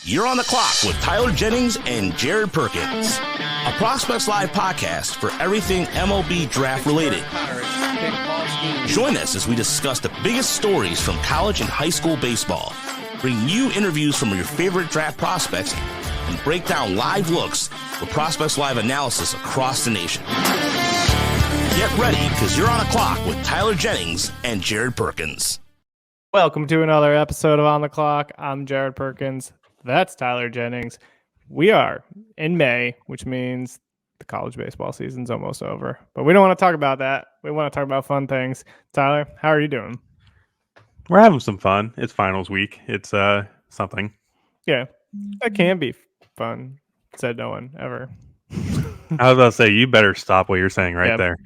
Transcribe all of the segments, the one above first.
You're on the clock with Tyler Jennings and Jared Perkins, a Prospects Live podcast for everything MLB Draft related. Join us as we discuss the biggest stories from college and high school baseball, bring you interviews from your favorite draft prospects, and break down live looks with Prospects Live analysis across the nation. Get ready, because you're on the clock with Tyler Jennings and Jared Perkins. Welcome to another episode of On the Clock. I'm Jared Perkins. That's Tyler Jennings. We are in May, which means the college baseball season's almost over. But we don't want to talk about that. We want to talk about fun things. Tyler, how are you doing? We're having some fun. It's finals week. It's something. Yeah, that can be fun, said no one ever. I was about to say, you better stop what you're saying there.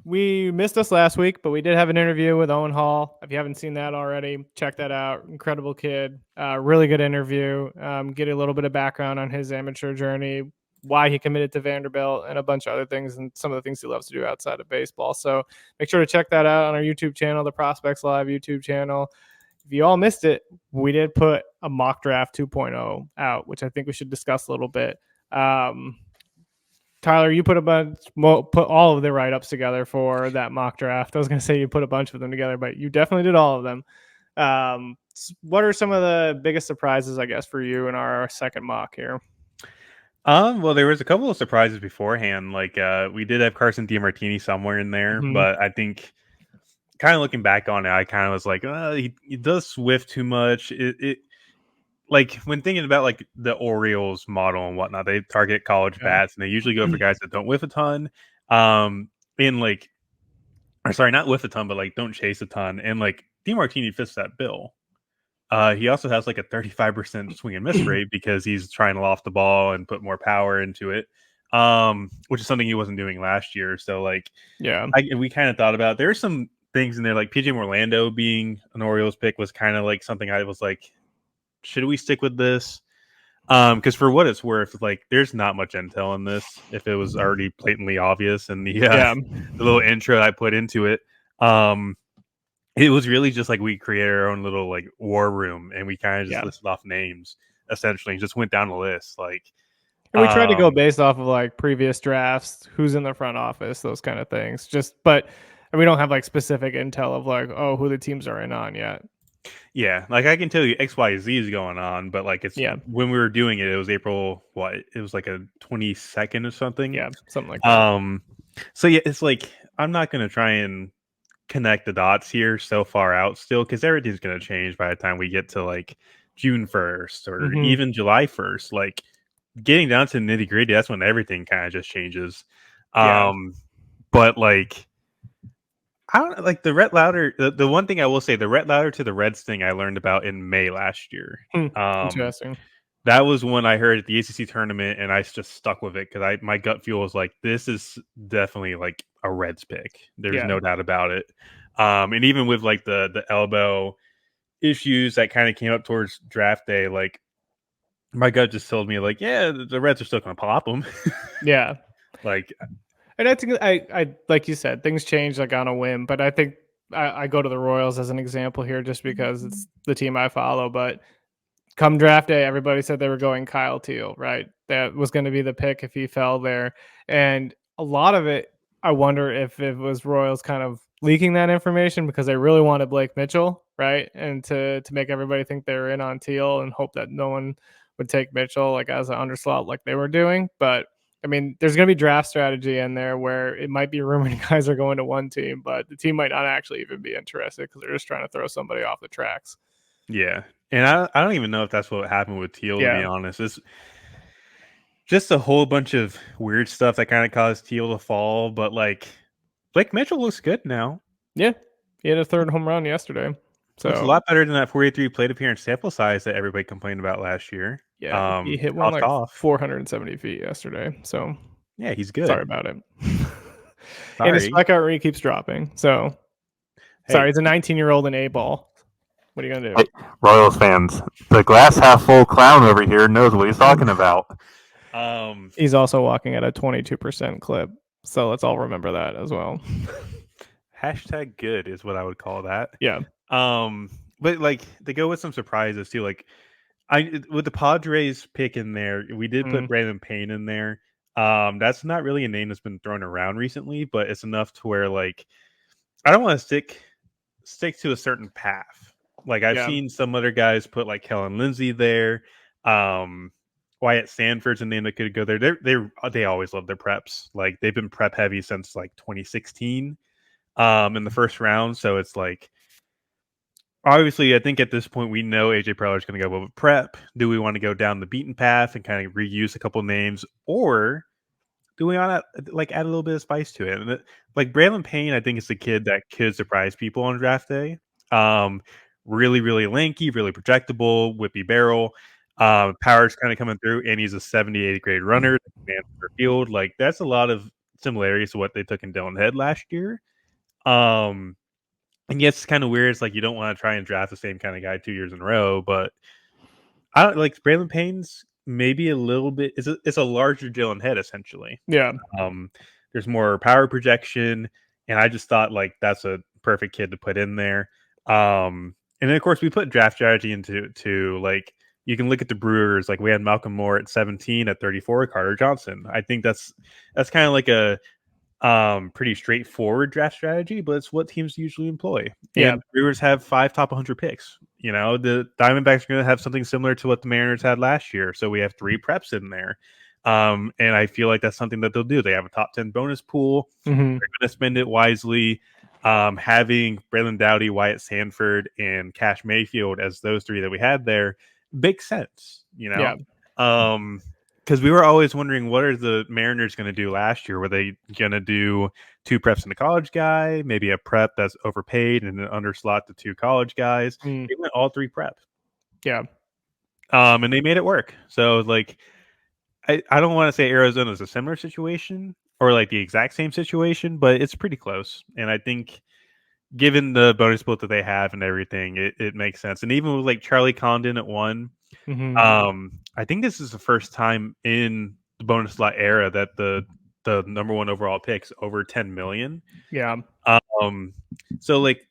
We missed us last week, but we did have an interview with Owen Hall. If you haven't seen that already, check that out. Incredible kid. Really good interview. Get a little bit of background on his amateur journey, why he committed to Vanderbilt, and a bunch of other things, and some of the things he loves to do outside of baseball. So make sure to check that out on our YouTube channel, the Prospects Live YouTube channel. If you all missed it, we did put a Mock Draft 2.0 out, which I think we should discuss a little bit. Tyler, you put all of the write-ups together for that mock draft. I was going to say you put a bunch of them together, but you definitely did all of them. What are some of the biggest surprises, I guess, for you in our second mock here? Well, there was a couple of surprises beforehand. Like we did have Carson DiMartini somewhere in there, but I think kind of looking back on it, I kind of was like, he does swift too much. Like when thinking about like the Orioles model and whatnot, they target college bats and they usually go for guys that don't whiff a ton. Not whiff a ton, but like don't chase a ton. And like DiMartini fits that bill. He also has like a 35% swing and miss rate because he's trying to loft the ball and put more power into it. Which is something he wasn't doing last year. So like, we kind of thought about, there's some things in there, like PJ Orlando being an Orioles pick was kind of like something I was like, should we stick with this? Because for what it's worth, like there's not much intel in this. If it was already blatantly obvious, and the little intro I put into it, it was really just like we created our own little like war room, and we kind of just listed off names essentially, and just went down the list. Like, and we tried to go based off of like previous drafts, who's in the front office, those kind of things. But we don't have like specific intel of like, who the teams are in on yet. Yeah, like I can tell you XYZ is going on, but like it's when we were doing it, it was April, it was like a 22nd or something. Yeah, something like that. So yeah, it's like I'm not gonna try and connect the dots here so far out still, because everything's gonna change by the time we get to like June 1st or even July 1st. Like getting down to the nitty gritty, that's when everything kind of just changes. But like, I don't like the Rhett Lauder. The one thing I will say, the Rhett Lauder to the Reds thing I learned about in May last year. Interesting. That was one I heard at the ACC tournament, and I just stuck with it because my gut feel was like, this is definitely like a Reds pick. There's no doubt about it. And even with like the elbow issues that kind of came up towards draft day, like my gut just told me like, yeah, the Reds are still going to pop them. Like. And I think I like you said, things change like on a whim, but I think I go to the Royals as an example here just because it's the team I follow. But come draft day, everybody said they were going Kyle Teal, right? That was going to be the pick if he fell there. And a lot of it, I wonder if it was Royals kind of leaking that information because they really wanted Blake Mitchell, right? And to make everybody think they were in on Teal and hope that no one would take Mitchell like as an underslot like they were doing. But I mean, there's going to be draft strategy in there where it might be rumored guys are going to one team, but the team might not actually even be interested because they're just trying to throw somebody off the tracks. Yeah. And I don't even know if that's what happened with Teal, to be honest. It's just a whole bunch of weird stuff that kind of caused Teal to fall. But like, Blake Mitchell looks good now. Yeah. He had a third home run yesterday. So it's a lot better than that 43 plate appearance sample size that everybody complained about last year. Yeah, he hit one like 470 feet yesterday. So yeah, he's good. Sorry about it. And his strikeout rate keeps dropping. So sorry, it's a 19-year-old in A ball. What are you gonna do? Hey, Royals fans, the glass half full clown over here knows what he's talking about. He's also walking at a 22% clip. So let's all remember that as well. Hashtag good is what I would call that. Yeah. But like they go with some surprises too. Like with the Padres pick in there, we did put Brandon Payne in there. That's not really a name that's been thrown around recently, but it's enough to where like I don't want to stick to a certain path. Like I've seen some other guys put like Kellen Lindsay there. Wyatt Sanford's a name that could go there. They always love their preps. Like they've been prep heavy since like 2016 in the first round. So it's like obviously I think at this point we know AJ Preller is going to go with prep. Do we want to go down the beaten path and kind of reuse a couple names, or do we want to like add a little bit of spice to it? And like Braylon Payne, I think is the kid that could surprise people on draft day. Really, really lanky, really projectable, whippy barrel. Power's kind of coming through, and he's a 78th grade runner. Man for field, like that's a lot of similarities to what they took in Dylan Head last year. And yes, it's kind of weird. It's like you don't want to try and draft the same kind of guy 2 years in a row, but I don't like Braylon Payne's maybe a little bit. It's a larger Dylan Head essentially. Yeah. There's more power projection, and I just thought like that's a perfect kid to put in there. And then of course we put draft strategy into like you can look at the Brewers. Like we had Malcolm Moore at 17, at 34, Carter Johnson. I think that's kind of like a pretty straightforward draft strategy, but it's what teams usually employ. Yeah. And the Brewers have 5 top 100 picks. You know, the Diamondbacks are going to have something similar to what the Mariners had last year. So we have 3 preps in there. And I feel like that's something that they'll do. They have a top 10 bonus pool. They're going to spend it wisely. Having Braylon Doughty, Wyatt Sanford, and Cash Mayfield as those 3 that we had there makes sense, you know? Yeah. Because we were always wondering, what are the Mariners going to do last year? Were they going to do 2 preps and a college guy, maybe a prep that's overpaid and an underslot to 2 college guys? They went all 3 prep. Yeah. And they made it work. So, like, I don't want to say Arizona is a similar situation or like the exact same situation, but it's pretty close. And I think given the bonus split that they have and everything, it makes sense. And even with like Charlie Condon at 1, I think this is the first time in the bonus slot era that the number 1 overall picks over 10 million. Yeah. So like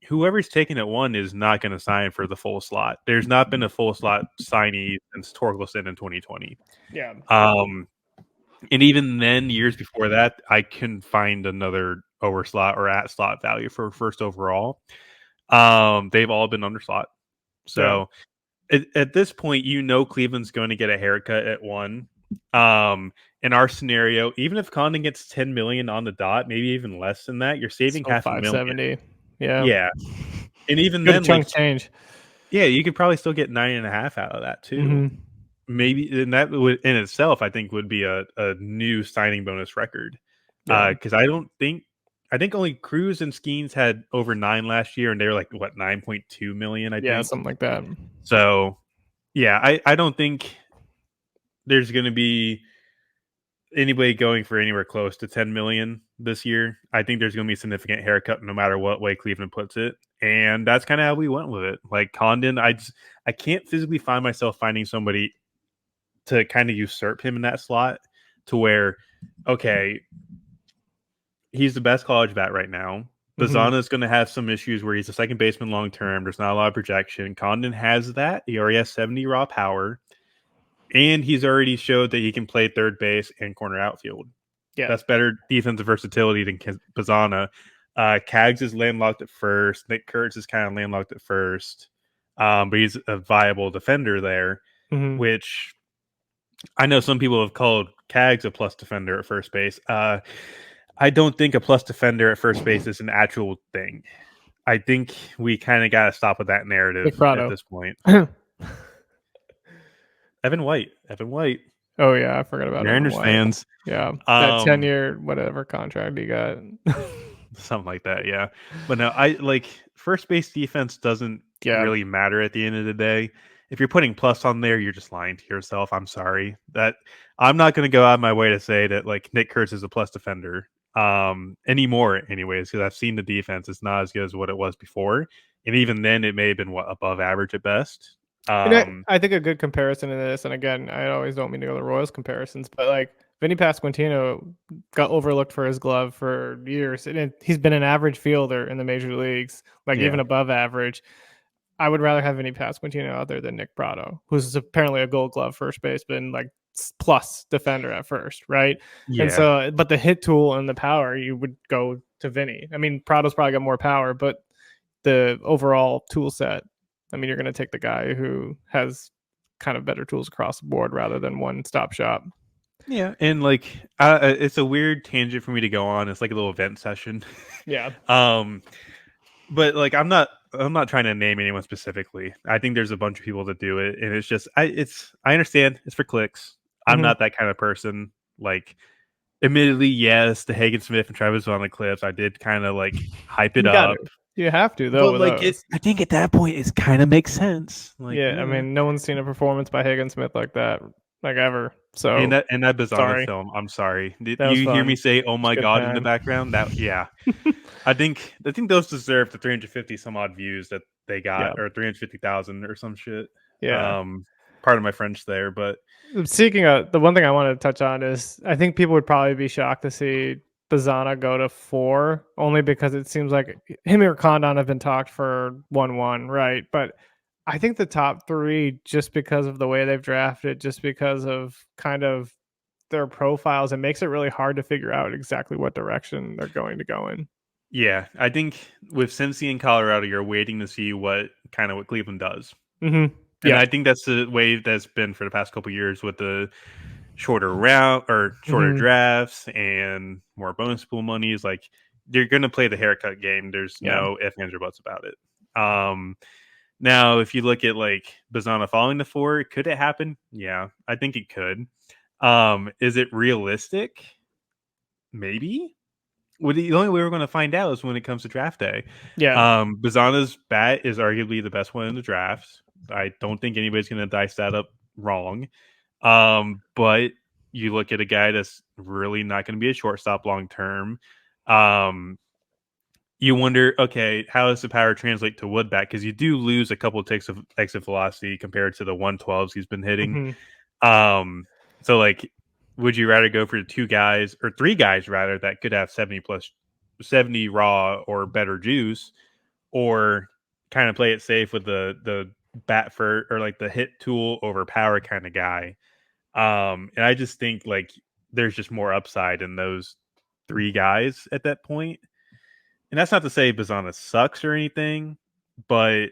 whoever's taking at 1 is not going to sign for the full slot. There's not been a full slot signee since Torkelson in 2020. Yeah. And even then, years before that, I couldn't find another over slot or at slot value for first overall. They've all been under slot. So at this point, you know Cleveland's going to get a haircut at 1. In our scenario, even if Condon gets 10 million on the dot, maybe even less than that, you're saving half a million. Yeah. And even good then, chunk like, change. Yeah, you could probably still get 9.5 out of that too. Maybe, and that would in itself, I think, would be a new signing bonus record. Because I think only Cruz and Skeens had over 9 last year, and they were like what 9.2 million. I think something like that. So, yeah, I don't think there's going to be anybody going for anywhere close to 10 million this year. I think there's going to be a significant haircut no matter what way Cleveland puts it. And that's kind of how we went with it. Like Condon, I can't physically find myself finding somebody to kind of usurp him in that slot to where, okay, he's the best college bat right now. Bazana is going to have some issues where he's a second baseman long term. There's not a lot of projection. Condon has that. He already has 70 raw power. And he's already showed that he can play third base and corner outfield. Yeah, that's better defensive versatility than Bazana. Cags is landlocked at first. Nick Kurtz is kind of landlocked at first. But he's a viable defender there, which I know some people have called Cags a plus defender at first base. I don't think a plus defender at first base is an actual thing. I think we kind of got to stop with that narrative at this point. Evan White. Oh yeah, I forgot about Mariners fans. Yeah, that 10-year whatever contract he got, something like that. Yeah, but no, I like first base defense doesn't really matter at the end of the day. If you're putting plus on there, you're just lying to yourself. I'm sorry that I'm not going to go out of my way to say that like Nick Kurtz is a plus defender anymore. Anyways, because I've seen the defense; it's not as good as what it was before, and even then, it may have been above average at best. I think a good comparison in this, and again, I always don't mean to go to Royals comparisons, but like Vinny Pasquantino got overlooked for his glove for years, and he's been an average fielder in the major leagues, like even above average. I would rather have Vinny Pasquantino out there than Nick Pratto, who's apparently a Gold Glove first baseman, like plus defender at first, right? Yeah. And so, but the hit tool and the power, you would go to Vinny. I mean, Pratto's probably got more power, but the overall tool set, I mean, you're going to take the guy who has kind of better tools across the board rather than one stop shop. Yeah, and like it's a weird tangent for me to go on. It's like a little event session. Yeah. But like I'm not trying to name anyone specifically. I think there's a bunch of people that do it, and it's just I understand it's for clicks. I'm not that kind of person. Like, admittedly, yes, the Hagen Smith and Travis Von clips, I did kind of like hype it up. You have to though. But like, I think at that point, it kind of makes sense. Like, I mean, no one's seen a performance by Hagen Smith like that, like ever. So and that Bizarre film, I'm sorry. Did you hear me say "Oh my God" in the background? That I think those deserve the 350 some odd views that they got, or 350,000 or some shit. Yeah. Part of my French there, but the one thing I wanted to touch on is I think people would probably be shocked to see Bazana go to 4, only because it seems like him or Condon have been talked for 1-1, right? But I think the top 3, just because of the way they've drafted, just because of kind of their profiles, it makes it really hard to figure out exactly what direction they're going to go in. Yeah, I think with Cincy and Colorado, you're waiting to see what Cleveland does. Mm-hmm. And I think that's the way that's been for the past couple of years with the shorter round or shorter drafts and more bonus pool monies. Like, they're going to play the haircut game. There's no ifs, ands, or buts about it. Now, if you look at like Bazana falling to 4, could it happen? Yeah, I think it could. Is it realistic? Maybe. Well, the only way we're going to find out is when it comes to draft day. Yeah. Bazana's bat is arguably the best one in the draft. I don't think anybody's going to dice that up wrong. But you look at a guy that's really not going to be a shortstop long term. You wonder, okay, how does the power translate to wood bat? Because you do lose a couple of ticks of exit velocity compared to the 112s he's been hitting. So like, would you rather go for 2 guys or 3 guys rather that could have 70 raw or better juice, or kind of play it safe with the bat for, or like the hit tool over power kind of guy? And I just think like there's just more upside in those 3 guys at that point. And that's not to say Bazana sucks or anything, but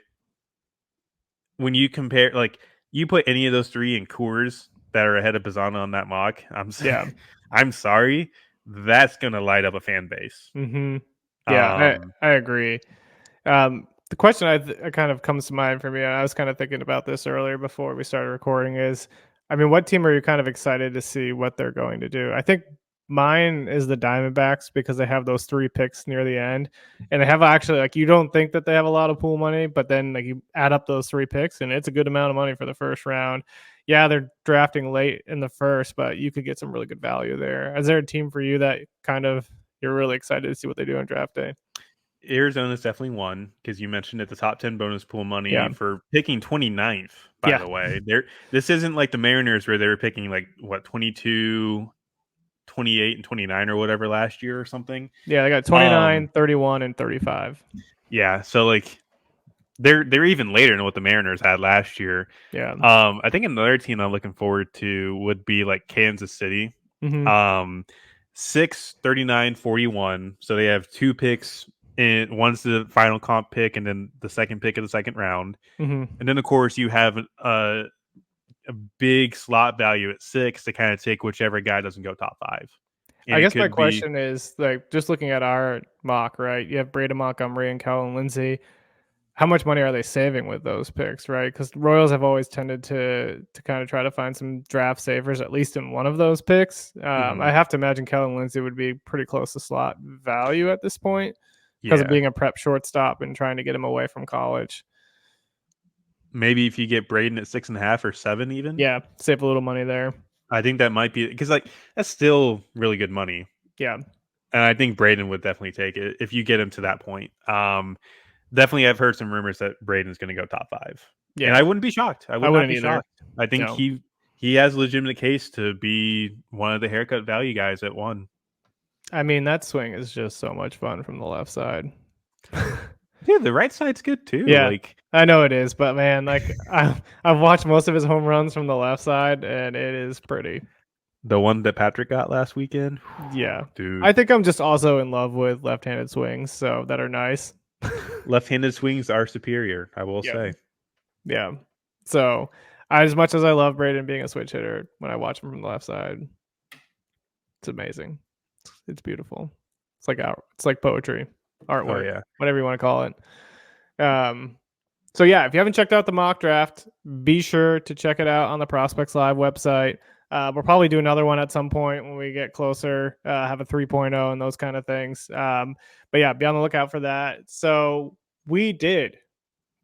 when you compare, like, you put any of those 3 in Coors that are ahead of Bazana on that mock, I'm sorry, that's gonna light up a fan base. Yeah, I agree. The question I kind of comes to mind for me, and I was kind of thinking about this earlier before we started recording, is, I mean, what team are you kind of excited to see what they're going to do? I think mine is the Diamondbacks, because they have those 3 picks near the end, and they have actually, like, you don't think that they have a lot of pool money, but then like you add up those 3 picks and it's a good amount of money for the first round. Yeah, they're drafting late in the first, but you could get some really good value there. Is there a team for you that kind of you're really excited to see what they do on draft day? Arizona's definitely one, because you mentioned it, the top 10 bonus pool money for picking 29th, by the way. This isn't like the Mariners where they were picking like, what, 22, 28, and 29 or whatever last year or something. Yeah, they got 29, 31, and 35. Yeah, so like they're even later than what the Mariners had last year. Yeah. I think another team I'm looking forward to would be like Kansas City. 6, 39, 41. So they have 2 picks. And one's the final comp pick, and then the second pick of the second round. And then, of course, you have a big slot value at 6 to kind of take whichever guy doesn't go top 5. And I guess my question is, like, just looking at our mock, right? You have Braden Montgomery and Kellen Lindsay. How much money are they saving with those picks, right? Because Royals have always tended to kind of try to find some draft savers, at least in one of those picks. I have to imagine Kellen Lindsay would be pretty close to slot value at this point, because of being a prep shortstop and trying to get him away from college. Maybe if you get Braden at 6.5 or 7 even. Yeah, save a little money there. I think that might be, because like that's still really good money. Yeah. And I think Braden would definitely take it if you get him to that point. Definitely I've heard some rumors that Braden's going to go top 5. Yeah. And I wouldn't be shocked. I would not be shocked. I think he has a legitimate case to be one of the haircut value guys at 1. I mean, that swing is just so much fun from the left side. Yeah, the right side's good too. Yeah, Like I know it is, but man, like I've watched most of his home runs from the left side, and it is pretty. the one that Patrick got last weekend. Yeah, Dude, I think I'm just also in love with left-handed swings, so that are nice. left-handed swings are superior, I will Yeah. say. Yeah. So, as much as I love Braden being a switch hitter, when I watch him from the left side, it's amazing. It's beautiful. It's like poetry, Oh artwork, yeah. whatever you want to call it. So yeah, if you haven't checked out the mock draft, be sure to check it out on the Prospects Live website. We'll probably do another one at some point when we get closer, have a 3.0 and those kind of things. But yeah, be on the lookout for that. So we did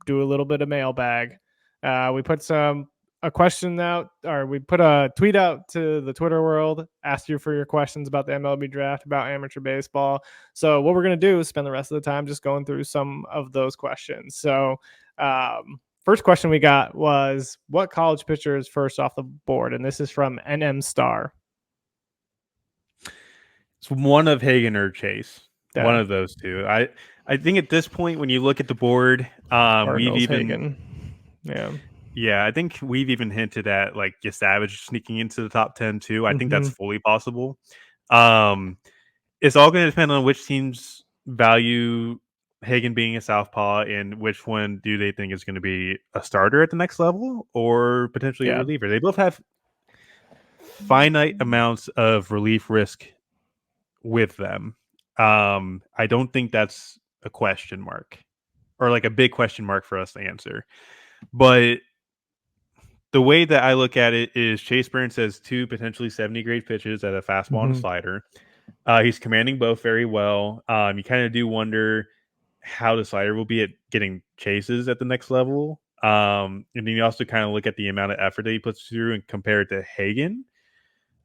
do a little bit of mailbag. We put a question out, or we put a tweet out to the Twitter world, asked you for your questions about the MLB draft, about amateur baseball. So what we're going to do is spend the rest of the time just going through some of those questions. So first question we got was, what college pitcher is first off the board? And this is from NM Star. It's one of Hagen or Chase. Yeah. One of those two. I think at this point, when you look at the board, we've Cardinals, even Hagen. I think we've even hinted at like Savage sneaking into the top 10 too. I think that's fully possible. It's all going to depend on which teams value Hagen being a southpaw and which one do they think is going to be a starter at the next level or potentially a reliever. They both have finite amounts of relief risk with them. I don't think that's a question mark or like a big question mark for us to answer. But the way that I look at it is Chase Burns has two potentially 70 grade pitches at a fastball and a slider. He's commanding both very well. You kind of do wonder how the slider will be at getting chases at the next level. And then you also kind of look at the amount of effort that he puts through and compare it to Hagen.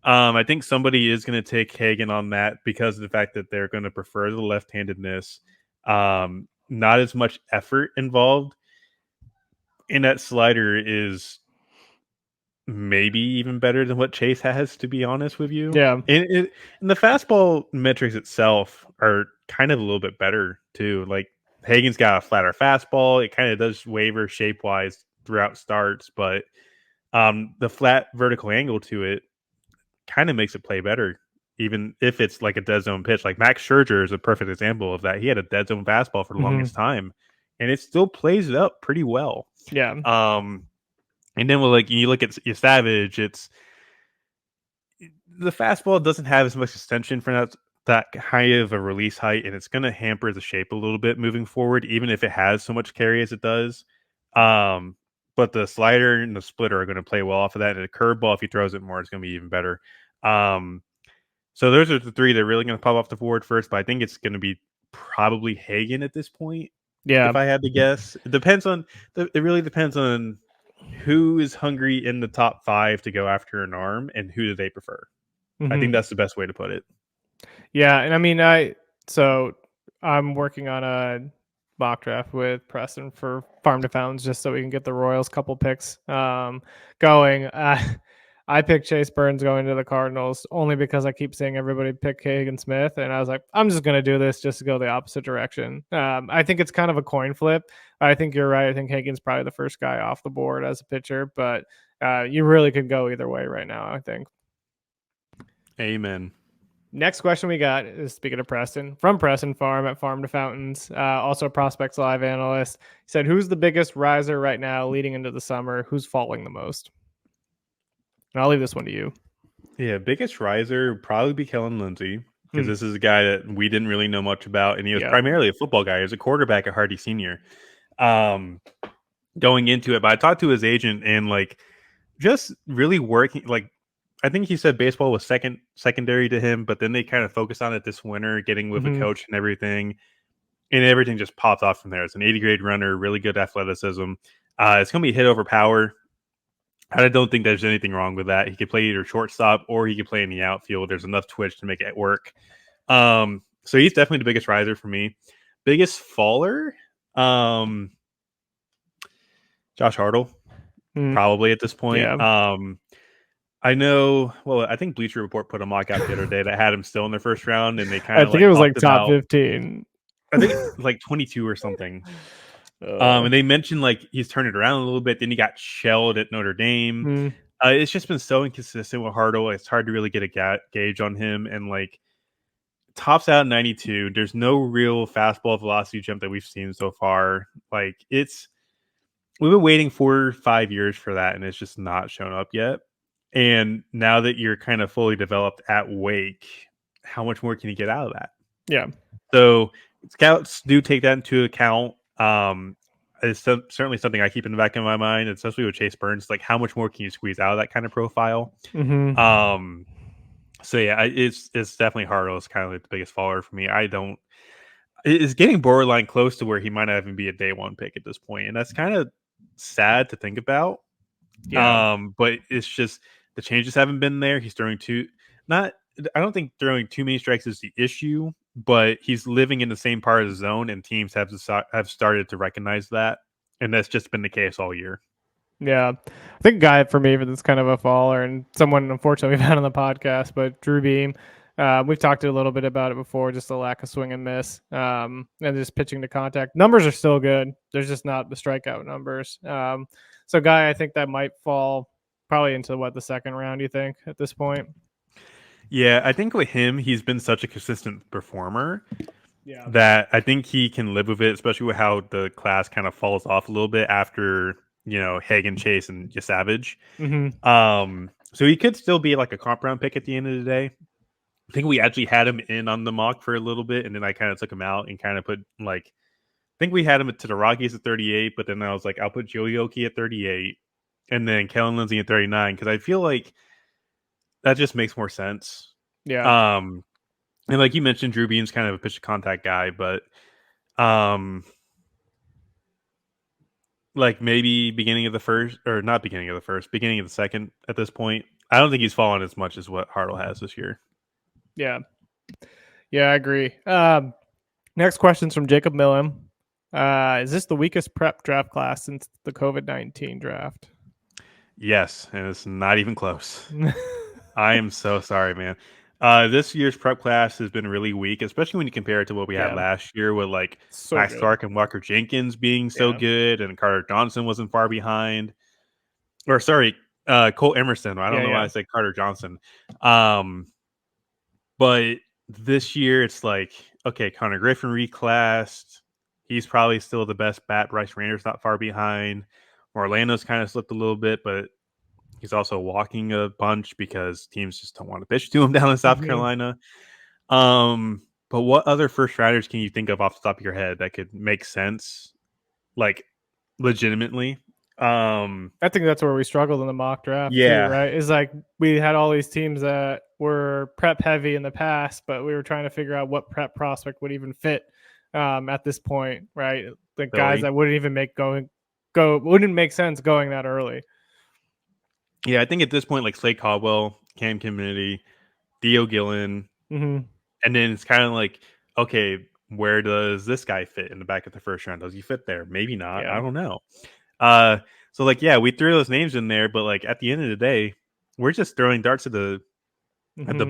I think somebody is going to take Hagen on that because of the fact that they're going to prefer the left-handedness. Not as much effort involved. And that slider is maybe even better than what Chase has, to be honest with you. Yeah. And the fastball metrics itself are kind of a little bit better too. Like Hagen's got a flatter fastball. It kind of does waver shape-wise throughout starts, but the flat vertical angle to it kind of makes it play better, even if it's like a dead zone pitch. Like Max Scherzer is a perfect example of that. He had a dead zone fastball for the longest time, and it still plays it up pretty well. Yeah. And then with you look at your Savage, it's the fastball doesn't have as much extension for that high of a release height, and it's going to hamper the shape a little bit moving forward, even if it has so much carry as it does. But the slider and the splitter are going to play well off of that, and the curveball, if he throws it more, it's going to be even better. So those are the three that are really going to pop off the board first, but I think it's going to be probably Hagen at this point. Yeah. If I had to guess, it really depends on who is hungry in the top 5 to go after an arm and who do they prefer. I think that's the best way to put it. Yeah. And I mean, I'm working on a mock draft with Preston for Farm to Fountains just so we can get the Royals couple picks going. I picked Chase Burns going to the Cardinals only because I keep seeing everybody pick Hagen Smith, and I was like, I'm just going to do this just to go the opposite direction. I think it's kind of a coin flip. I think you're right. I think Hagen's probably the first guy off the board as a pitcher, but you really could go either way right now, I think. Amen. Next question we got is, speaking of Preston, from Preston Farm at Farm to Fountains, also a Prospects Live analyst. He said, who's the biggest riser right now leading into the summer? Who's falling the most? And I'll leave this one to you. Yeah, biggest riser would probably be Kellen Lindsey, because this is a guy that we didn't really know much about, and he was primarily a football guy. He was a quarterback at Hardy Senior going into it. But I talked to his agent, and just really working. I think he said baseball was secondary to him, but then they kind of focused on it this winter, getting with a coach and everything just popped off from there. It's an 80 grade runner, really good athleticism. It's going to be hit over power. I don't think there's anything wrong with that. He could play either shortstop or he could play in the outfield. There's enough twitch to make it work. So he's definitely the biggest riser for me. Biggest faller, Josh Hartle, probably at this point. Yeah. I know. Well, I think Bleacher Report put a mock out the other day that had him still in the first round, and they kind of I think it was top 15. I think like 22 or something. And they mentioned like he's turned it around a little bit. Then he got shelled at Notre Dame. It's just been so inconsistent with Hartle. It's hard to really get a gauge on him. And like tops out 92. There's no real fastball velocity jump that we've seen so far. Like we've been waiting 4 or 5 years for that, and it's just not shown up yet. And now that you're kind of fully developed at Wake, how much more can you get out of that? Yeah. So scouts do take that into account. It's certainly something I keep in the back of my mind, especially with Chase Burns. Like, how much more can you squeeze out of that kind of profile? So yeah, it's definitely Hartle is kind of like the biggest faller for me. It's getting borderline close to where he might not even be a day one pick at this point, and that's kind of sad to think about. Yeah. But it's just the changes haven't been there. He's throwing I don't think throwing too many strikes is the issue, but he's living in the same part of the zone, and teams have started to recognize that, and that's just been the case all year. Yeah, I think a guy for me that's kind of a faller, and someone unfortunately we've had on the podcast, but Drew Beam. We've talked a little bit about it before, just the lack of swing and miss, and just pitching to contact. Numbers are still good. There's just not the strikeout numbers. So, guy, I think that might fall probably into the second round. You think at this point? Yeah, I think with him, he's been such a consistent performer that I think he can live with it, especially with how the class kind of falls off a little bit after, Hagen, Chase, and Savage. So he could still be like a comp round pick at the end of the day. I think we actually had him in on the mock for a little bit, and then I kind of took him out and kind of put I think we had him to the Rockies at 38, but then I was like, I'll put Joe Yoki at 38 and then Kellen Lindsay at 39 because I feel like that just makes more sense. Yeah. And like you mentioned, Drew Beam's kind of a pitch to contact guy, but like maybe beginning of the first, or not beginning of the first, beginning of the second at this point. I don't think he's fallen as much as what Hartle has this year. Yeah, I agree. Next question's from Jacob Millen. Is this the weakest prep draft class since the COVID-19 draft? Yes, and it's not even close. I am so sorry, man. This year's prep class has been really weak, especially when you compare it to what we had last year with like Max Clark and Walker Jenkins being so good, and Carter Johnson wasn't far behind. Or sorry, Cole Emerson. I don't know why I said Carter Johnson. But this year it's like, okay, Connor Griffin reclassed. He's probably still the best bat. Bryce Rainer's not far behind. Orlando's kind of slipped a little bit, but he's also walking a bunch because teams just don't want to pitch to him down in South Carolina. But what other first rounders can you think of off the top of your head that could make sense, like legitimately? I think that's where we struggled in the mock draft. Yeah, too, right. It's like we had all these teams that were prep heavy in the past, but we were trying to figure out what prep prospect would even fit at this point, right? The guys that wouldn't even wouldn't make sense going that early. Yeah, I think at this point, like Slade Caldwell, Cam Kennedy, Theo Gillen, and then it's kind of like, okay, where does this guy fit in the back of the first round? Does he fit there? Maybe not. I don't know. So like, yeah, we threw those names in there, but like at the end of the day, we're just throwing darts at the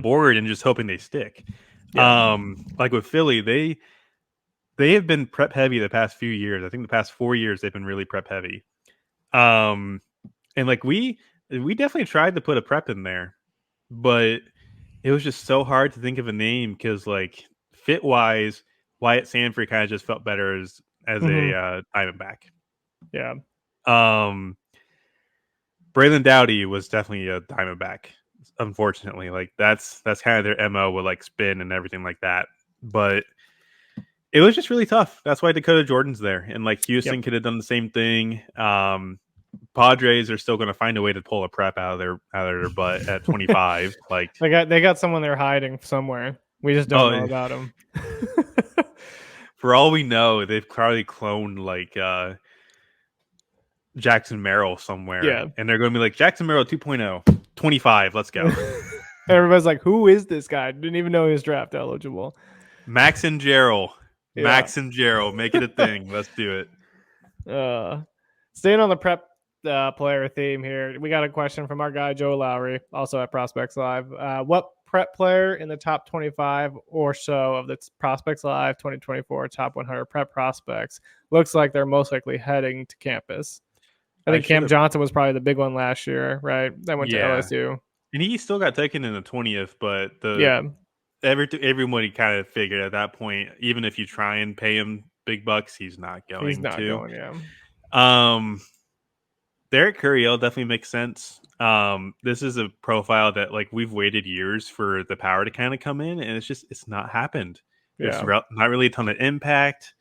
board and just hoping they stick. Like with Philly, they have been prep heavy the past few years. I think the past 4 years they've been really prep heavy. And like we definitely tried to put a prep in there, but it was just so hard to think of a name because like fit wise, Wyatt Sanford kind of just felt better as a Diamondback. Yeah. Braylon Dowdy was definitely a Diamondback, unfortunately. Like that's kind of their MO with like spin and everything like that. But it was just really tough. That's why Dakota Jordan's there. And like Houston could have done the same thing. Padres are still going to find a way to pull a prep out of their butt at 25. Like they got someone they're hiding somewhere. We just don't know about them. For all we know, they've probably cloned like Jackson Merrill somewhere. Yeah. And they're going to be like, Jackson Merrill 2.0, 25, let's go. Everybody's like, who is this guy? Didn't even know he was draft eligible. Max and Gerald. Max and Gerald. Make it a thing. Let's do it. Staying on the prep player theme here, we got a question from our guy Joe Lowry, also at Prospects Live. What prep player in the top 25 or so of the Prospects Live 2024 top 100 prep prospects looks like they're most likely heading to campus. I think Cam Johnson was probably the big one last year, right? That went to LSU. And he still got taken in the 20th, but everybody kind of figured at that point, even if you try and pay him big bucks, he's not going. He's not going. Yeah. Derek Curiel definitely makes sense. This is a profile that like we've waited years for the power to kind of come in, and it's not happened. There's not really a ton of impact.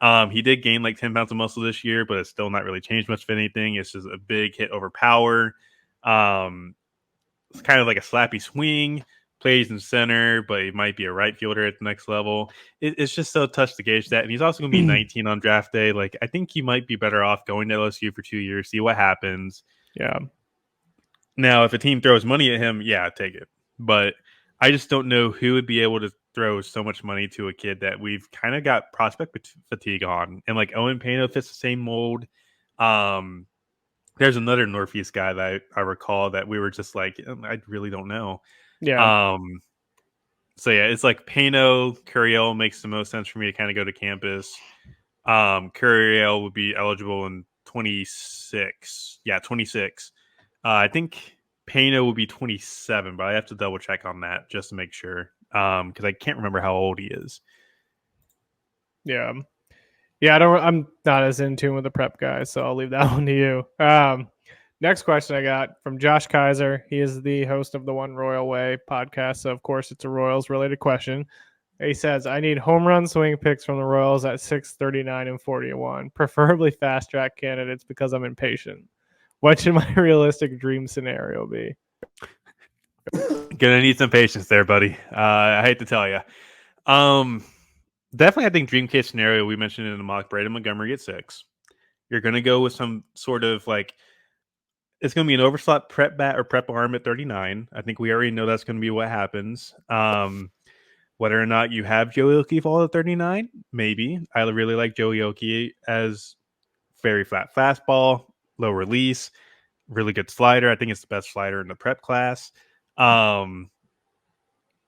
He did gain like 10 pounds of muscle this year, but it's still not really changed much of anything. It's just a big hit over power. It's kind of like a slappy swing. Plays in center, but he might be a right fielder at the next level. It's just so tough to gauge that. And he's also going to be 19 on draft day. Like, I think he might be better off going to LSU for 2 years, see what happens. Yeah. Now, if a team throws money at him, yeah, take it. But I just don't know who would be able to throw so much money to a kid that we've kind of got prospect fatigue on. And like Owen Pano fits the same mold. There's another Northeast guy that I recall that we were just like, I really don't know. Yeah. So yeah, it's like Pano, Curiel makes the most sense for me to kind of go to campus. Curiel would be eligible in 26. Yeah, 26. I think Pano would be 27, but I have to double check on that just to make sure. Because I can't remember how old he is. Yeah. Yeah, I'm not as in tune with the prep guys, so I'll leave that one to you. Next question I got from Josh Kaiser. He is the host of the One Royal Way podcast, so of course it's a Royals related question. He says, I need home run swing picks from the Royals at 6, 39, and 41, preferably fast track candidates because I'm impatient. What should my realistic dream scenario be? Gonna need some patience there, buddy. I hate to tell you. Definitely, I think dream case scenario we mentioned in the mock, Braden Montgomery at 6. You're going to go with some sort of like, it's going to be an overslot prep bat or prep arm at 39. I think we already know that's going to be what happens. Whether or not you have Joey Oki fall at 39, maybe. I really like Joey Oki as very flat fastball, low release, really good slider. I think it's the best slider in the prep class.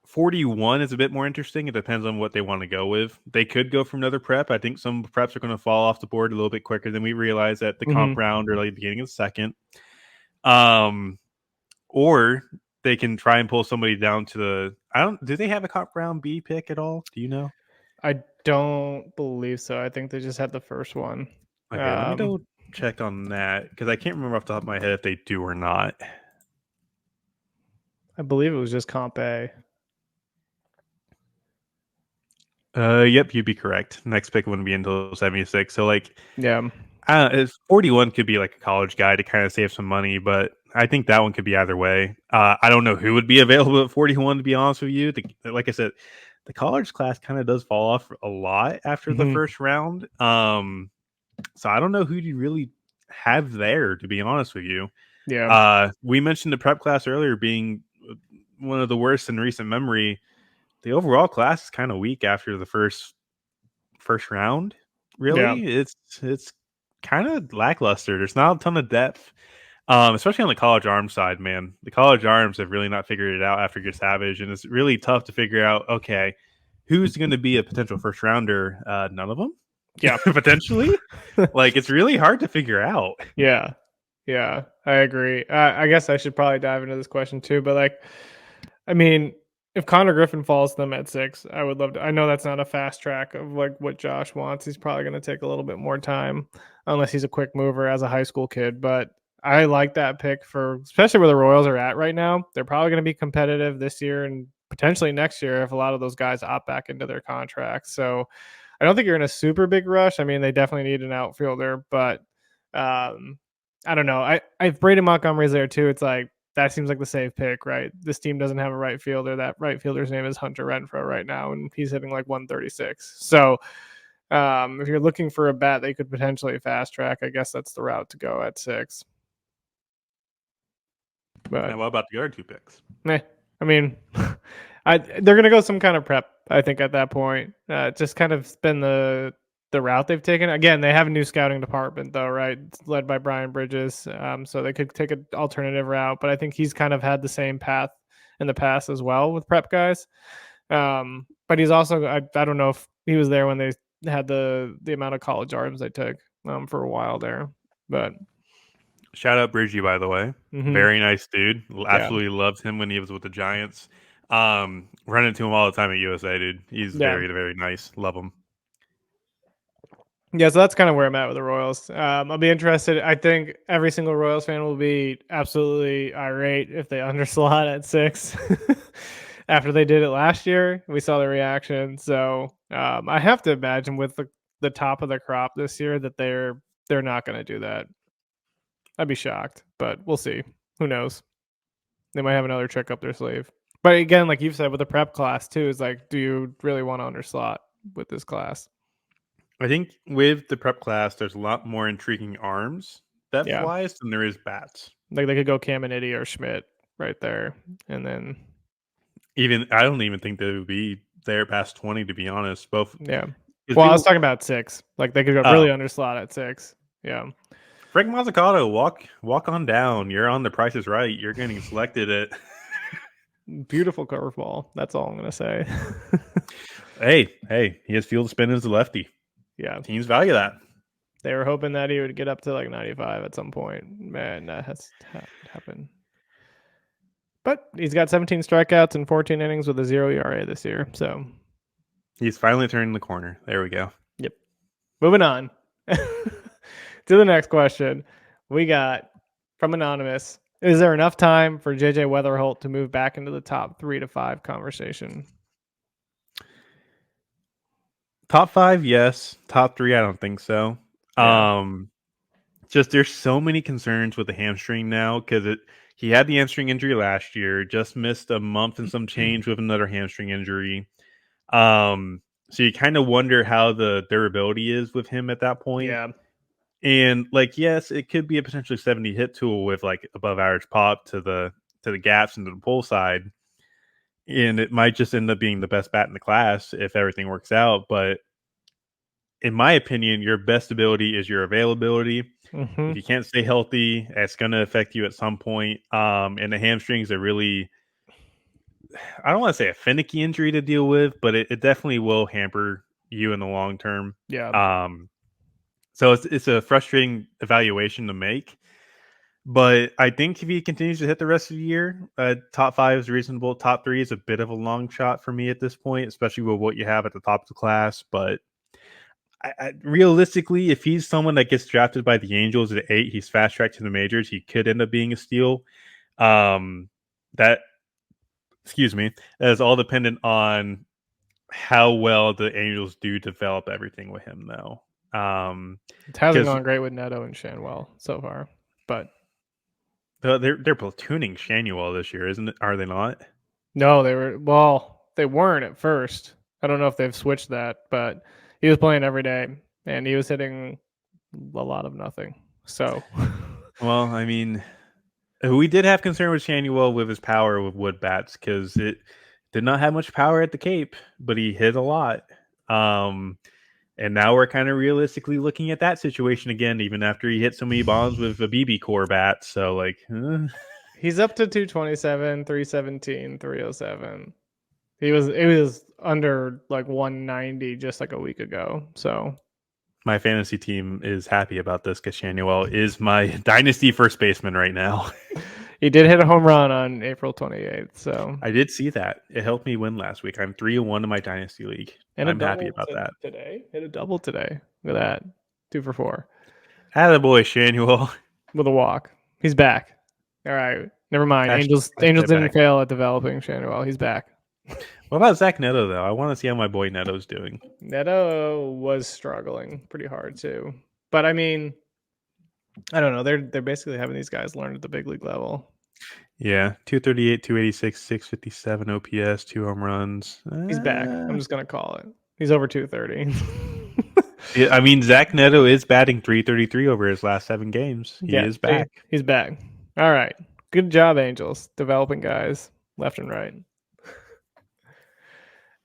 41 is a bit more interesting. It depends on what they want to go with. They could go from another prep. I think some preps are going to fall off the board a little bit quicker than we realize at the comp round or like the beginning of the second. Or they can try and pull somebody down to the. Do they have a comp round B pick at all? Do you know? I don't believe so. I think they just had the first one. Okay, let me double check on that because I can't remember off the top of my head if they do or not. I believe it was just comp A. Yep, you'd be correct. Next pick wouldn't be until 76. So, like, yeah, 41 could be like a college guy to kind of save some money, but I think that one could be either way. I don't know who would be available at 41, to be honest with you. Like I said, the college class kind of does fall off a lot after the first round. So I don't know who you really have there, to be honest with you. Yeah. We mentioned the prep class earlier being one of the worst in recent memory. The overall class is kind of weak after the first round. Really, it's kind of lackluster. There's not a ton of depth, especially on the college arms side. Man, the college arms have really not figured it out after Get Savage, and it's really tough to figure out. Okay, who's going to be a potential first rounder? None of them. Yeah, potentially. Like it's really hard to figure out. Yeah, I agree. I guess I should probably dive into this question too, but like, I mean, if Connor Griffin falls to them at 6, I would love to. I know that's not a fast track of like what Josh wants. He's probably going to take a little bit more time unless he's a quick mover as a high school kid. But I like that pick for especially where the Royals are at right now. They're probably going to be competitive this year and potentially next year if a lot of those guys opt back into their contracts. So I don't think you're in a super big rush. I mean, they definitely need an outfielder, but I don't know. If Braden Montgomery's there too, it's like, that seems like the safe pick, right? This team doesn't have a right fielder. That right fielder's name is Hunter Renfroe right now, and he's hitting like 136. So if you're looking for a bat they could potentially fast track, I guess that's the route to go at 6. But now, what about the other 2 picks? I mean, they're going to go some kind of prep, I think, at that point. Just kind of been the route they've taken. Again, they have a new scouting department though, right? It's led by Brian Bridges. So they could take an alternative route, but I think he's kind of had the same path in the past as well with prep guys. But he's also I don't know if he was there when they had the amount of college arms they took for a while there. But shout out Bridgie, by the way. Very nice dude. Absolutely loved him when he was with the Giants. Run into him all the time at USA, dude. He's very, very nice. Love him. Yeah, so that's kind of where I'm at with the Royals. I'll be interested. I think every single Royals fan will be absolutely irate if they underslot at 6 after they did it last year. We saw the reaction. So I have to imagine with the top of the crop this year that they're not going to do that. I'd be shocked, but we'll see. Who knows? They might have another trick up their sleeve. But again, like you've said with the prep class too, is like, do you really want to underslot with this class? I think with the prep class, there's a lot more intriguing arms depth-wise than there is bats. Like they could go Caminiti or Schmidt right there, and then I don't even think they would be there past 20, to be honest. Both. Yeah. Well, I was talking about 6. Like they could really underslot at 6. Yeah. Frank Mazzucato, walk on down. You're on The Price is Right. You're getting selected at. Beautiful curveball. That's all I'm gonna say. Hey, he has field spin as a lefty. Yeah, teams value that. They were hoping that he would get up to like 95 at some point. Man, that has happened. But he's got 17 strikeouts and 14 innings with a 0 ERA this year. So he's finally turning the corner. There we go. Yep. Moving on to the next question. We got from Anonymous. Is there enough time for JJ Weatherholt to move back into the top 3 to 5 conversation? Top 5, yes. Top 3, I don't think so. Yeah. Just there's so many concerns with the hamstring now because he had the hamstring injury last year, just missed a month and some change with another hamstring injury. So you kind of wonder how the durability is with him at that point. Yeah. And like, yes, it could be a potentially 70 hit tool with like above average pop to the gaps and to the pull side. And it might just end up being the best bat in the class if everything works out. But in my opinion, your best ability is your availability. Mm-hmm. If you can't stay healthy, it's going to affect you at some point. And the hamstrings are really, I don't want to say a finicky injury to deal with, but it definitely will hamper you in the long term. Yeah. So it's a frustrating evaluation to make. But I think if he continues to hit the rest of the year, top 5 is reasonable. Top 3 is a bit of a long shot for me at this point, especially with what you have at the top of the class. But I realistically, if he's someone that gets drafted by the Angels at 8, he's fast tracked to the majors. He could end up being a steal. That is all dependent on how well the Angels do develop everything with him, though. It hasn't gone great with Neto and Shanwell so far, but they're platooning Shanuel this year, isn't it? Are they not? No, they weren't at first. I don't know if they've switched that, but he was playing every day and he was hitting a lot of nothing. So, well, I mean, we did have concern with Shanuel with his power with wood bats because it did not have much power at the Cape, but he hit a lot. And now we're kind of realistically looking at that situation again, even after he hit so many bombs with a BB core bat. So, like, he's up to 227, 317, 307. It was under like 190 just like a week ago. So my fantasy team is happy about this because Shanuel is my dynasty first baseman right now. He did hit a home run on April 28th. So I did see that. It helped me win last week. I'm 3-1 in my dynasty league. And I'm happy about that. Today hit a double today. Look at that. 2 for 4. Attaboy, Shanuel. With a walk. He's back. All right. Never mind. Angels didn't fail at developing Shanuel. He's back. What about Zach Neto, though? I want to see how my boy Neto's doing. Neto was struggling pretty hard, too. But, I mean, I don't know. They're basically having these guys learn at the big league level. Yeah. 238, 286, 657 OPS, 2 home runs. He's back. I'm just going to call it. He's over 230. Yeah, I mean, Zach Neto is batting 333 over his last 7 games. He is back. He's back. All right. Good job, Angels. Developing guys left and right.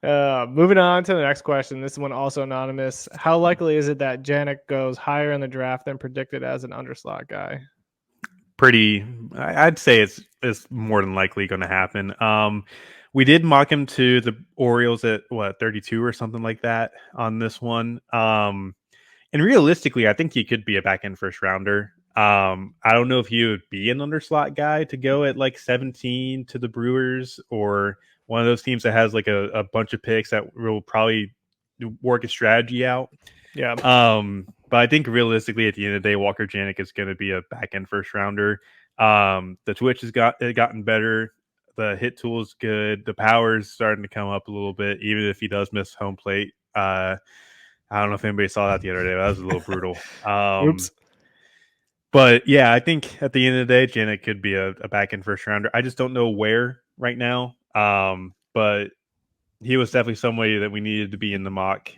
Moving on to the next question. This one also anonymous. How likely is it that Janik goes higher in the draft than predicted as an underslot guy? Pretty I'd say it's more than likely going to happen. We did mock him to the Orioles at 32 or something like that on this one. And realistically, I think he could be a back end first rounder. I don't know if he would be an underslot guy to go at like 17 to the Brewers, or one of those teams that has like a bunch of picks that will probably work a strategy out. Yeah. But I think realistically, at the end of the day, Walker Janik is going to be a back end first rounder. The twitch has gotten better. The hit tool is good. The power is starting to come up a little bit, even if he does miss home plate. I don't know if anybody saw that the other day, but that was a little brutal. Oops. But yeah, I think at the end of the day, Janet could be a back end first rounder. I just don't know where right now. But he was definitely somebody that we needed to be in the mock.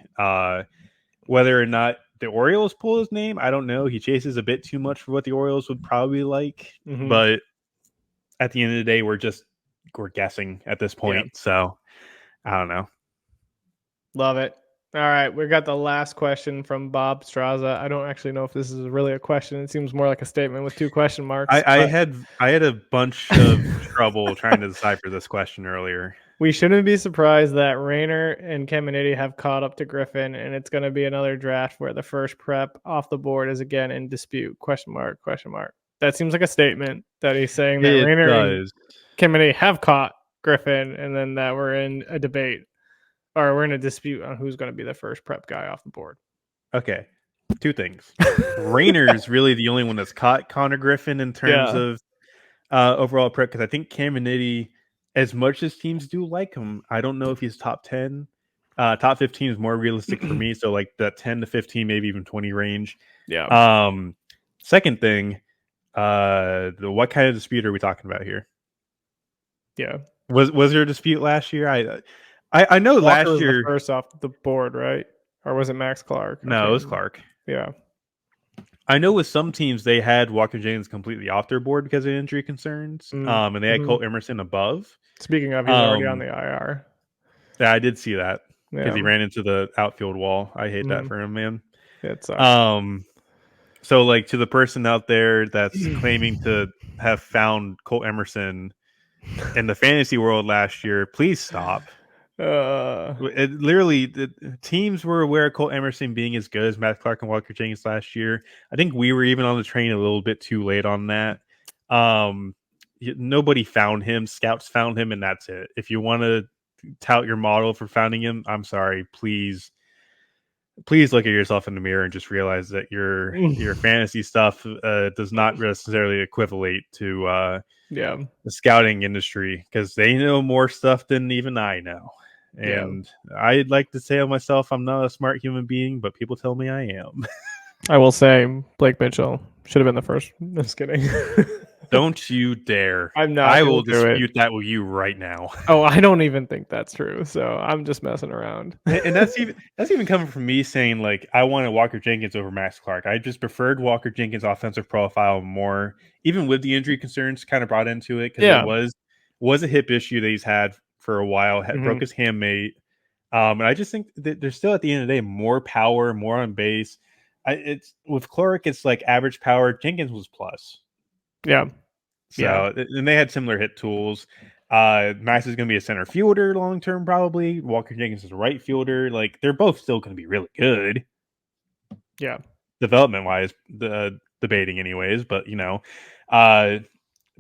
Whether or not the Orioles pull his name, I don't know. He chases a bit too much for what the Orioles would probably like. Mm-hmm. But at the end of the day, we're guessing at this point. Yeah. So I don't know. Love it. All right, we got the last question from Bob Straza. I don't actually know if this is really a question. It seems more like a statement with 2 question marks. I had a bunch of trouble trying to decipher this question earlier. We shouldn't be surprised that Rayner and Caminiti have caught up to Griffin, and it's going to be another draft where the first prep off the board is again in dispute. Question mark. That seems like a statement that he's saying that Rayner and Caminiti have caught Griffin, and then that we're in a debate. Or we're in a dispute on who's going to be the first prep guy off the board. Okay. 2 things. Rayner is really the only one that's caught Connor Griffin in terms of overall prep, because I think Caminiti, as much as teams do like him, I don't know if he's top 10. Top 15 is more realistic for me. So like that 10 to 15, maybe even 20 range. Yeah. Second thing, what kind of dispute are we talking about here? Yeah. Was there a dispute last year? I know Walker last year was the first off the board, right? Or was it Max Clark? No, it was Clark. Yeah. I know with some teams they had Walker Jenkins completely off their board because of injury concerns, and they had Colt Emerson above. Speaking of, he's already on the IR. Yeah, I did see that because he ran into the outfield wall. I hate that for him, man. It sucks. So like to the person out there that's claiming to have found Colt Emerson in the fantasy world last year, please stop. Literally, the teams were aware of Colt Emerson being as good as Matt Clark and Walker Jenkins last year. I think we were even on the train a little bit too late on that. Nobody found him. Scouts found him, and that's it. If you want to tout your model for finding him, I'm sorry. Please look at yourself in the mirror and just realize that your fantasy stuff does not necessarily equivalent to the scouting industry, because they know more stuff than even I know. And I'd like to say of myself, I'm not a smart human being, but people tell me I am. I will say Blake Mitchell should have been the first. Just kidding. Don't you dare. I'm not. I will dispute that with you right now. Oh, I don't even think that's true. So I'm just messing around. And that's even coming from me saying, like, I wanted Walker Jenkins over Max Clark. I just preferred Walker Jenkins' offensive profile more, even with the injury concerns kind of brought into it, because it was a hip issue that he's had for a while. Broke his handmate. And I just think that there's still, at the end of the day, more power, more on base. It's with Clark, it's like average power. Jenkins was plus. Yeah. So, and they had similar hit tools. Max is going to be a center fielder long term, probably. Walker Jenkins is a right fielder. Like, they're both still going to be really good. Yeah. Development wise, debating anyways. But,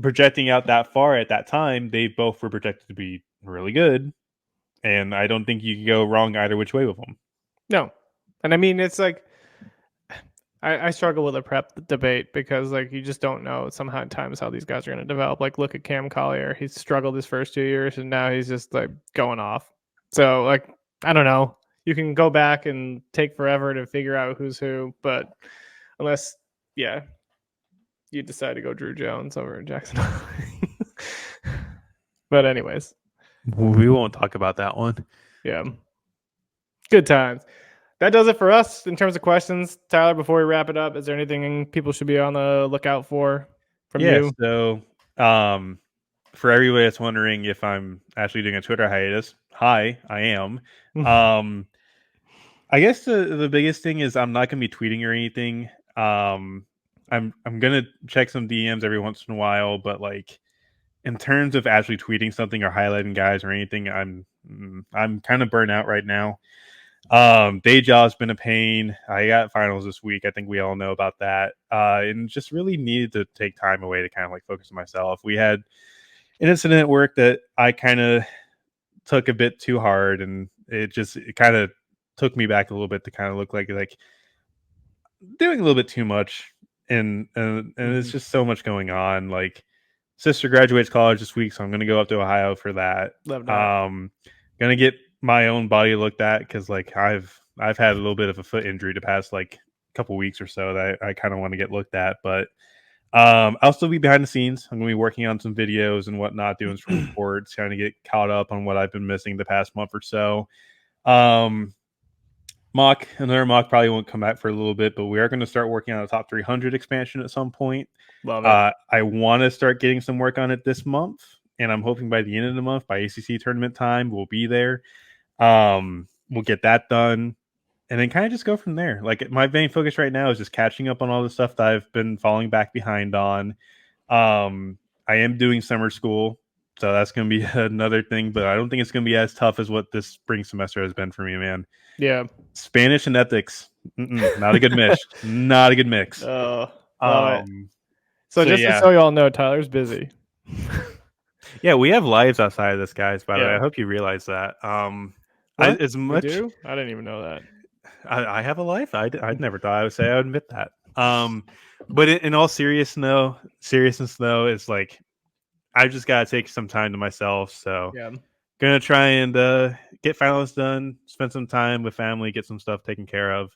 projecting out that far at that time, they both were projected to be really good. And I don't think you can go wrong either which way with them. No. And I mean, it's like, I struggle with a prep debate because, like, you just don't know sometimes how these guys are going to develop. Like, look at Cam Collier. He's struggled his first 2 years, and now he's just, like, going off. So, like, I don't know. You can go back and take forever to figure out who's who, but unless, you decide to go Drew Jones over Jackson. But anyways. We won't talk about that one. Yeah. Good times. That does it for us in terms of questions. Tyler, before we wrap it up, is there anything people should be on the lookout for from you? So for everybody that's wondering if I'm actually doing a Twitter hiatus, hi, I am. I guess the biggest thing is I'm not going to be tweeting or anything. I'm gonna check some DMs every once in a while, but like in terms of actually tweeting something or highlighting guys or anything, I'm kind of burnt out right now. Day job's been a pain. I got finals this week. I think we all know about that. And just really needed to take time away to kind of like focus on myself. We had an incident at work that I kind of took a bit too hard, and it kind of took me back a little bit to kind of look like doing a little bit too much. And it's just so much going on. Like, sister graduates college this week, so I'm gonna go up to Ohio for that. Love that. Gonna get my own body looked at because like I've had a little bit of a foot injury the past like couple weeks or so that I kind of want to get looked at. But I'll still be behind the scenes. I'm gonna be working on some videos and whatnot, doing some reports, trying to get caught up on what I've been missing the past month or so. Another mock probably won't come back for a little bit, but we are going to start working on a top 300 expansion at some point. Love it. I want to start getting some work on it this month, and I'm hoping by the end of the month, by ACC tournament time, we'll be there. We'll get that done, and then kind of just go from there. Like, my main focus right now is just catching up on all the stuff that I've been falling back behind on. I am doing summer school, so that's going to be another thing, but I don't think it's going to be as tough as what this spring semester has been for me, man. Yeah. Spanish and ethics, not a good mix. Not a good mix. So So just yeah. to so you all know, Tyler's busy. Yeah, we have lives outside of this, guys. By the way, Yeah. I hope you realize that. What? We do? I didn't even know that. I have a life. I'd never thought I would say I would admit that. But in all seriousness, though, it's like I just gotta take some time to myself. So Yeah. gonna try and get finals done, spend some time with family, get some stuff taken care of,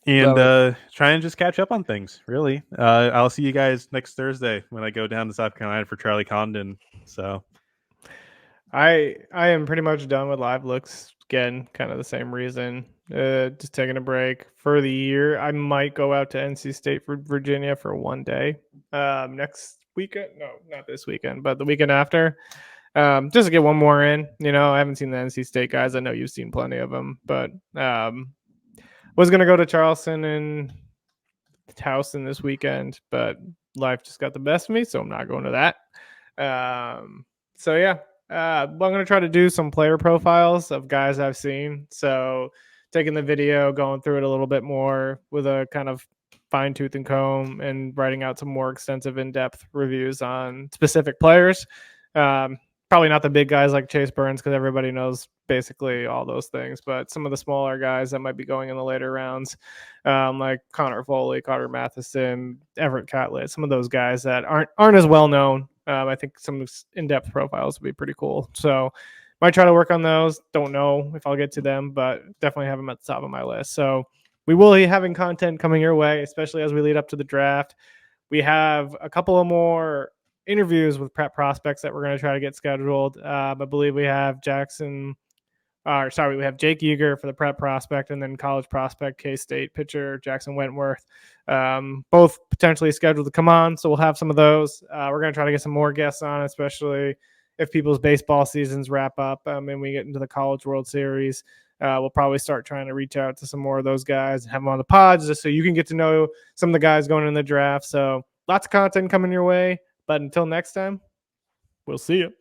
and try and just catch up on things. Really, I'll see you guys next Thursday when I go down to South Carolina for Charlie Condon. So I am pretty much done with live looks. Again, kind of the same reason. Just taking a break for the year. I might go out to NC State for Virginia for one day next weekend. No, not this weekend, but the weekend after. Just to get one more in. I haven't seen the NC State guys. I know you've seen plenty of them, but was going to go to Charleston and Towson this weekend, but life just got the best of me, so I'm not going to that. So yeah, I'm going to try to do some player profiles of guys I've seen. So taking the video, going through it a little bit more with a kind of fine tooth and comb, and writing out some more extensive in-depth reviews on specific players. Probably not the big guys like Chase Burns, because everybody knows basically all those things, but some of the smaller guys that might be going in the later rounds, like Connor Foley, Carter Matheson, Everett Catlett, some of those guys that aren't as well known. I think some in-depth profiles would be pretty cool. So might try to work on those. Don't know if I'll get to them, but definitely have them at the top of my list. So we will be having content coming your way, especially as we lead up to the draft. We have a couple of more interviews with prep prospects that we're going to try to get scheduled. I believe we have we have Jake Yeager for the prep prospect, and then college prospect K-State pitcher Jackson Wentworth, both potentially scheduled to come on. So we'll have some of those. We're going to try to get some more guests on, especially if people's baseball seasons wrap up and we get into the College World Series. We'll probably start trying to reach out to some more of those guys and have them on the pods just so you can get to know some of the guys going in the draft. So lots of content coming your way. But until next time, we'll see you.